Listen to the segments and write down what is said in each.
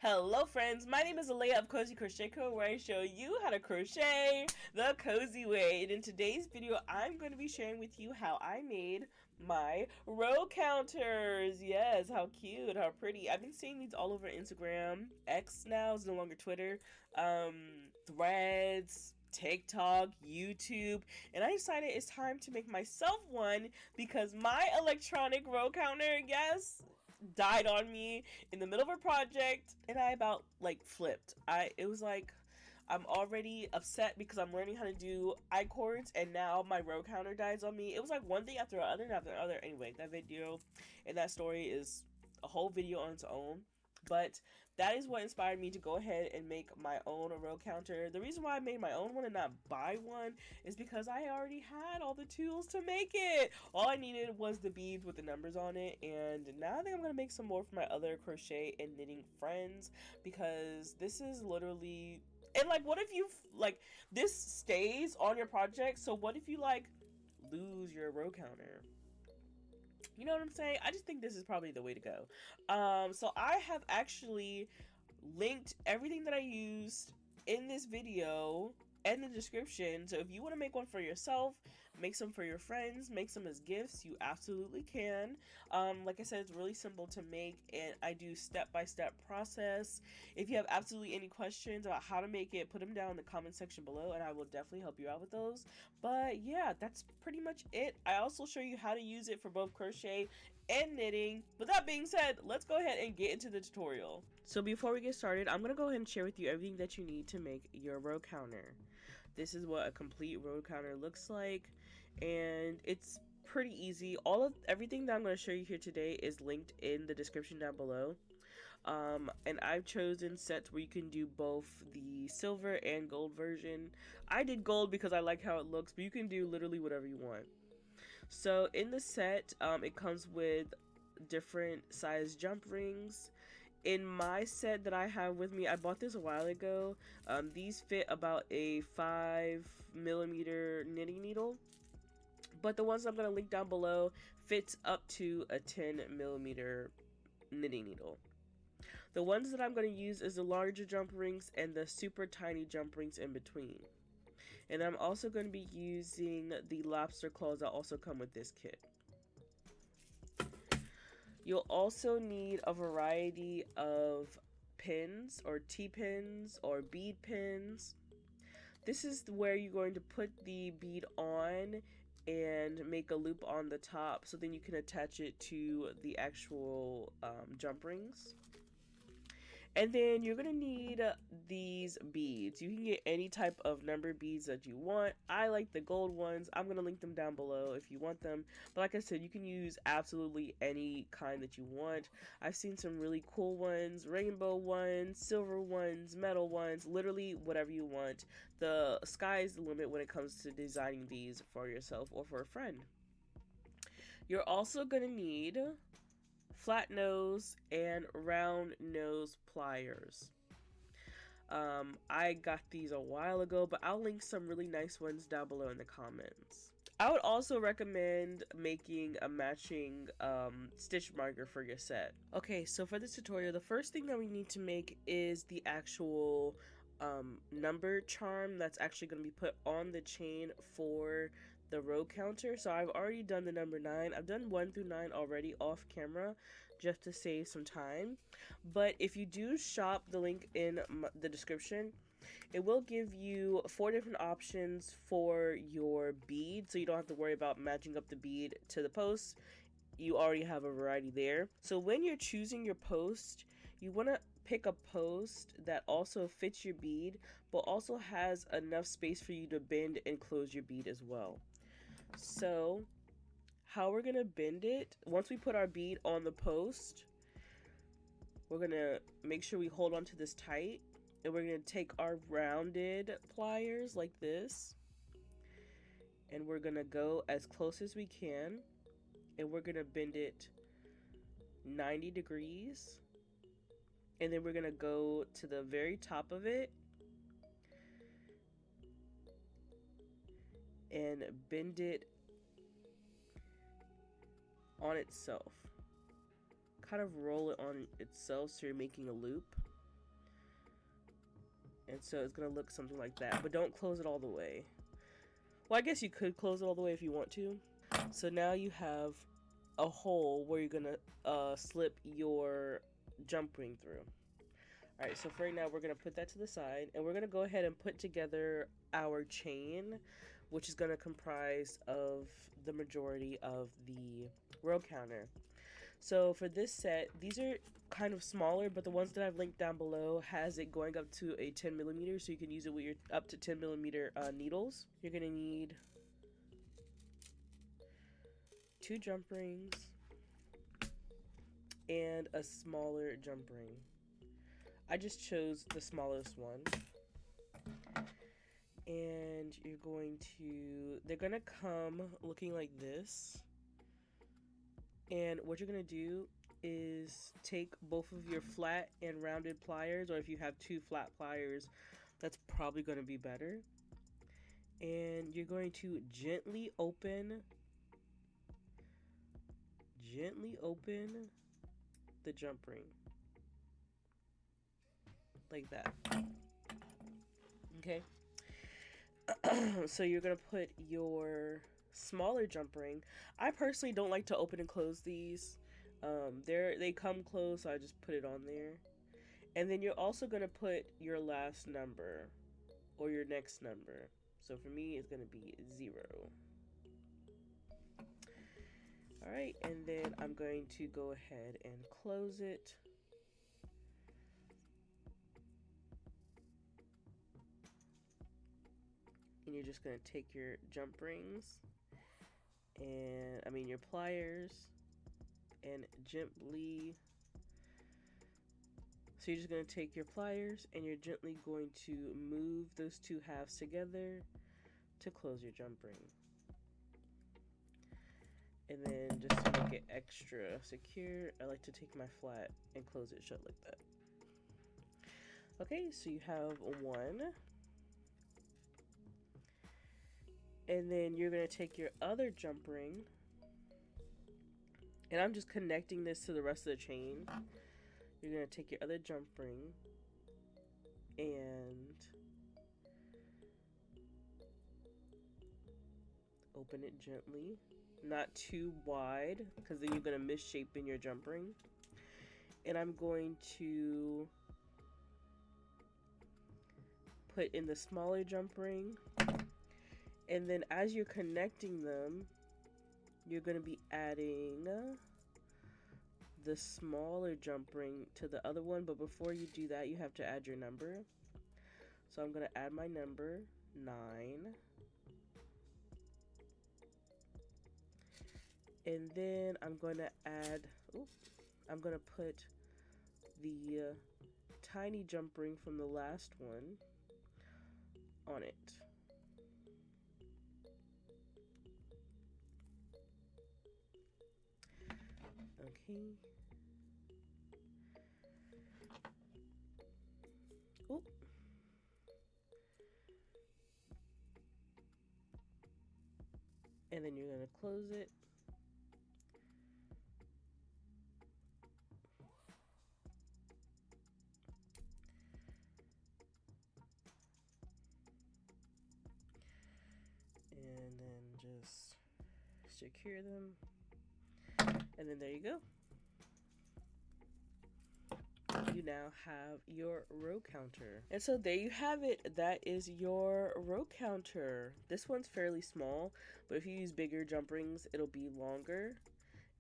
Hello friends, my name is Alea of Cozy Crochet Co, where I show you how to crochet the cozy way. And in today's video, I'm going to be sharing with you how I made my row counters. Yes, how cute, how pretty. I've been seeing these all over Instagram. X now is no longer Twitter. Threads, TikTok, YouTube, and I decided it's time to make myself one because my electronic row counter, yes, died on me in the middle of a project, and I about flipped. It was like I'm already upset because I'm learning how to do I chords, and now my row counter dies on me. It was like one thing after another and after another. Anyway, that video and that story is a whole video on its own. But that is what inspired me to go ahead and make my own row counter. The reason why I made my own one and not buy one is because I already had all the tools to make it. All I needed was the beads with the numbers on it. And now I think I'm going to make some more for my other crochet and knitting friends, because this is literally... And what if you this stays on your project? So what if you lose your row counter? You know what I'm saying? I just think this is probably the way to go. So I have actually linked everything that I used in this video and the description. So if you want to make one for yourself, make some for your friends, make some as gifts, you absolutely can. Like I said, it's really simple to make, and I do step-by-step process. If you have absolutely any questions about how to make it, put them down in the comment section below and I will definitely help you out with those. But yeah, that's pretty much it. I also show you how to use it for both crochet and knitting. With that being said, let's go ahead and get into the tutorial. So before we get started, I'm gonna go ahead and share with you everything that you need to make your row counter. This is what a complete row counter looks like, and it's pretty easy. Everything that I'm going to show you here today is linked in the description down below. And I've chosen sets where you can do both the silver and gold version. I did gold because I like how it looks, but you can do literally whatever you want. So in the set, it comes with different size jump rings. In my set that I have with me, I bought this a while ago. These fit about a 5mm knitting needle, but the ones I'm going to link down below fits up to a 10mm knitting needle. The ones that I'm going to use is the larger jump rings and the super tiny jump rings in between. And I'm also going to be using the lobster claws that also come with this kit. You'll also need a variety of pins or T-pins or bead pins. This is where you're going to put the bead on and make a loop on the top, so then you can attach it to the actual jump rings. And then you're going to need these beads. You can get any type of number beads that you want. I like the gold ones. I'm going to link them down below if you want them. But like I said, you can use absolutely any kind that you want. I've seen some really cool ones, rainbow ones, silver ones, metal ones, literally whatever you want. The sky's the limit when it comes to designing these for yourself or for a friend. You're also going to need flat nose and round nose pliers. I got these a while ago, but I'll link some really nice ones down below in the comments. I would also recommend making a matching stitch marker for your set. Okay, so for this tutorial, the first thing that we need to make is the actual number charm that's actually going to be put on the chain for the row counter. So I've already done the number 9. I've done 1 through 9 already off camera just to save some time. But if you do shop, the link in the description, it will give you 4 different options for your bead, so you don't have to worry about matching up the bead to the post. You already have a variety there. So when you're choosing your post, you want to pick a post that also fits your bead, but also has enough space for you to bend and close your bead as well. So how we're going to bend it, once we put our bead on the post, we're going to make sure we hold on to this tight, and we're going to take our rounded pliers like this, and we're going to go as close as we can, and we're going to bend it 90 degrees, and then we're going to go to the very top of it and bend it on itself. Kind of roll it on itself so you're making a loop. And so it's going to look something like that, but don't close it all the way. Well, I guess you could close it all the way if you want to. So now you have a hole where you're going to slip your jump ring through. Alright, so for right now we're going to put that to the side, and we're going to go ahead and put together our chain, which is going to comprise of the majority of the row counter. So for this set, these are kind of smaller, but the ones that I've linked down below has it going up to a 10 millimeter, so you can use it with your up to 10 millimeter needles. You're going to need 2 jump rings and a smaller jump ring. I just chose the smallest one. And you're going to, they're going to come looking like this. And what you're going to do is take both of your flat and rounded pliers, or if you have 2 flat pliers, that's probably going to be better. And you're going to gently open the jump ring. Like that. Okay. So you're going to put your smaller jump ring. I personally don't like to open and close these. They come closed, so I just put it on there. And then you're also going to put your last number or your next number. So for me, it's going to be 0. Alright, and then I'm going to go ahead and close it. And you're just going to take your jump rings and your pliers and gently, so you're just going to take your pliers and you're gently going to move those 2 halves together to close your jump ring. And then just to make it extra secure, I like to take my flat and close it shut like that. Okay, so you have 1. And then you're going to take your other jump ring, and I'm just connecting this to the rest of the chain. You're going to take your other jump ring and open it gently, not too wide because then you're going to misshape in your jump ring. And I'm going to put in the smaller jump ring. And then as you're connecting them, you're going to be adding the smaller jump ring to the other one. But before you do that, you have to add your number. So I'm going to add my number, 9. And then I'm going to add, I'm going to put the tiny jump ring from the last one on it. Okay. Oh. And then you're going to close it. And then just secure them. And then there you go. You now have your row counter. And so there you have it. That is your row counter. This one's fairly small, but if you use bigger jump rings, it'll be longer.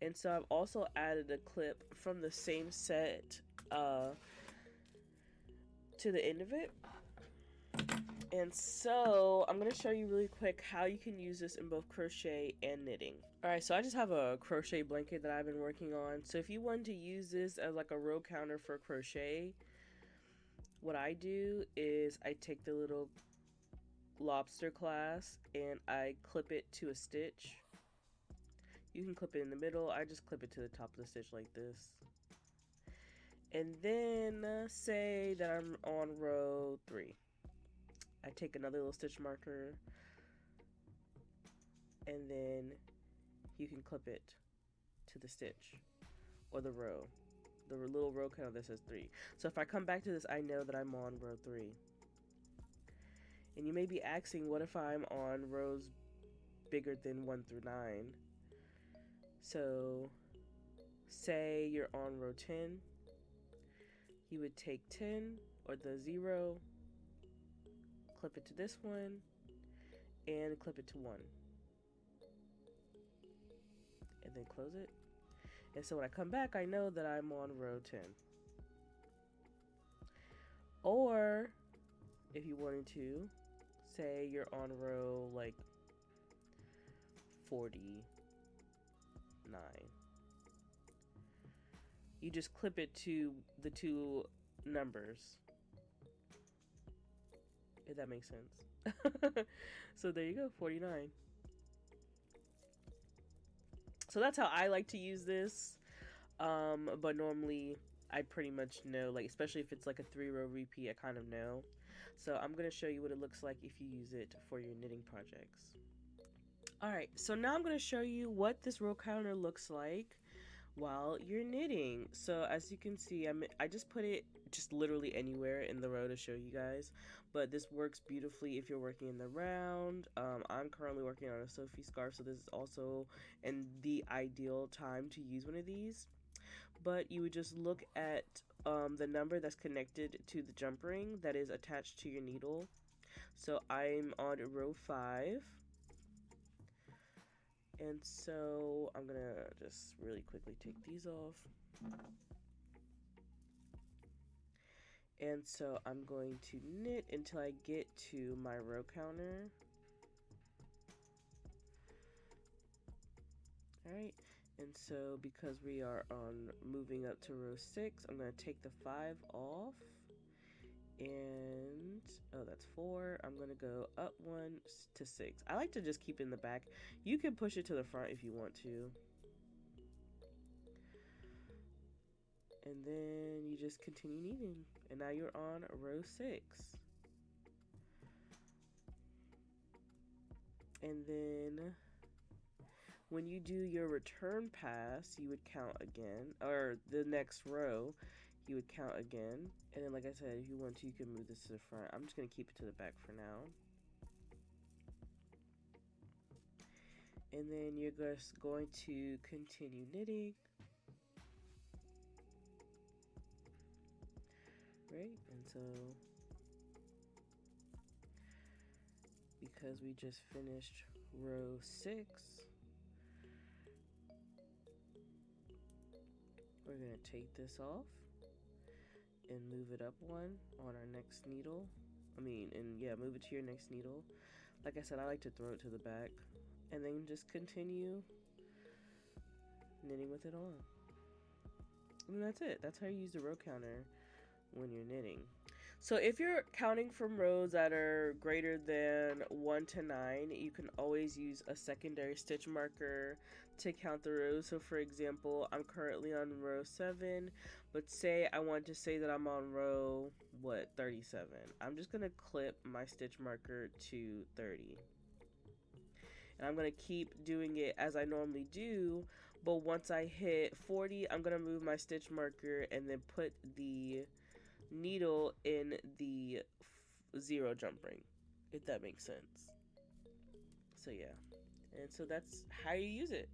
And so I've also added a clip from the same set to the end of it. And so I'm going to show you really quick how you can use this in both crochet and knitting. Alright, so I just have a crochet blanket that I've been working on. So if you want to use this as like a row counter for crochet, what I do is I take the little lobster clasp and I clip it to a stitch. You can clip it in the middle. I just clip it to the top of the stitch like this. And then say that I'm on row 3. I take another little stitch marker and then you can clip it to the stitch or the row, the little row counter that says 3. So if I come back to this, I know that I'm on row 3. And you may be asking, what if I'm on rows bigger than 1 through 9? So say you're on row 10, you would take 10 or the 0, clip it to this one, and clip it to 1. And then close it. And so when I come back, I know that I'm on row 10. Or if you wanted to, say you're on row like 49. You just clip it to the 2 numbers. If that makes sense. So there you go, 49. So that's how I like to use this. But normally I pretty much know, like, especially if it's like a 3-row repeat, I kind of know. So I'm going to show you what it looks like if you use it for your knitting projects. Alright, so now I'm going to show you what this row counter looks like while you're knitting. So as you can see, I just put it just literally anywhere in the row to show you guys, but this works beautifully if you're working in the round. I'm currently working on a Sophie scarf, so this is also the ideal time to use one of these. But you would just look at the number that's connected to the jump ring that is attached to your needle. So I'm on row 5. And so I'm gonna just really quickly take these off. And so I'm going to knit until I get to my row counter. Alright, and so because we are on moving up to row 6, I'm going to take the 5 off. And oh, that's 4. I'm gonna go up 1 to 6. I like to just keep it in the back. You can push it to the front if you want to. And then you just continue kneading, and now you're on row 6. And then when you do your return pass, you would count again, or the next row you would count again. And then, like I said, if you want to, you can move this to the front. I'm just going to keep it to the back for now. And then you're just going to continue knitting. Right? And so, because we just finished row 6, we're going to take this off and move it up 1 on our next needle. Move it to your next needle. Like I said, I like to throw it to the back, and then just continue knitting with it on. And that's it. That's how you use the row counter when you're knitting. So if you're counting from rows that are greater than 1 to 9, you can always use a secondary stitch marker to count the rows. So for example, I'm currently on row 7, but say I want to say that I'm on row 37. I'm just gonna clip my stitch marker to 30. And I'm gonna keep doing it as I normally do, but once I hit 40, I'm gonna move my stitch marker and then put the needle in the 0 jump ring, if that makes sense. So yeah, and so that's how you use it.